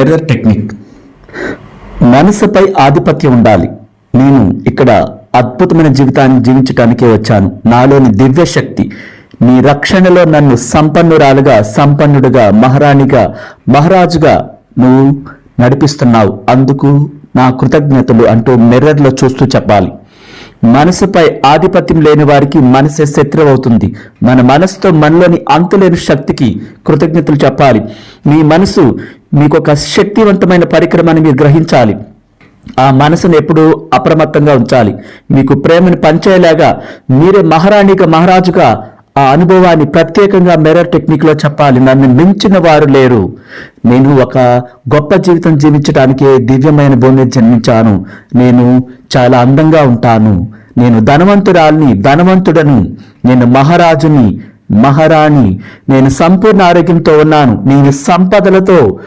Mirror technique. మనసుపై ఆధిపత్యం ఉండాలి. నేను ఇక్కడ అద్భుతమైన జీవితాన్ని జీవించటానికే వచ్చాను. నాలోని దివ్య శక్తి నీ రక్షణలో నన్ను సంపన్నురాలుగా, సంపన్నుడుగా, మహారాణిగా, మహారాజుగా నువ్వు నడిపిస్తున్నావు. అందుకు నా కృతజ్ఞతలు అంటూ మిర్రర్లో చూస్తూ చెప్పాలి. మనసుపై ఆధిపత్యం లేని వారికి మనసే శత్రువు అవుతుంది. మన మనసుతో మనలోని అంతులేని శక్తికి కృతజ్ఞతలు చెప్పాలి. మీ మనసు మీకు ఒక శక్తివంతమైన పరికరమని మీరు గ్రహించాలి. ఆ మనసును ఎప్పుడూ అప్రమత్తంగా ఉంచాలి. మీకు ప్రేమను పంచేలాగా మీరే మహారాణిగా, మహారాజుగా ఆ అనుభవాన్ని ప్రత్యేకంగా మిర్రర్ టెక్నిక్లో చెప్పాలి. నన్ను మించిన వారు లేరు. నేను ఒక గొప్ప జీవితం జీవించడానికే దివ్యమైన భూమిని జన్మించాను. నేను చాలా అందంగా ఉంటాను. నేను ధనవంతురాల్ని, ధనవంతుడను. నేను మహారాజుని, మహారాణి. నేను సంపూర్ణ ఆరోగ్యంతో ఉన్నాను. నేను సంపదలతో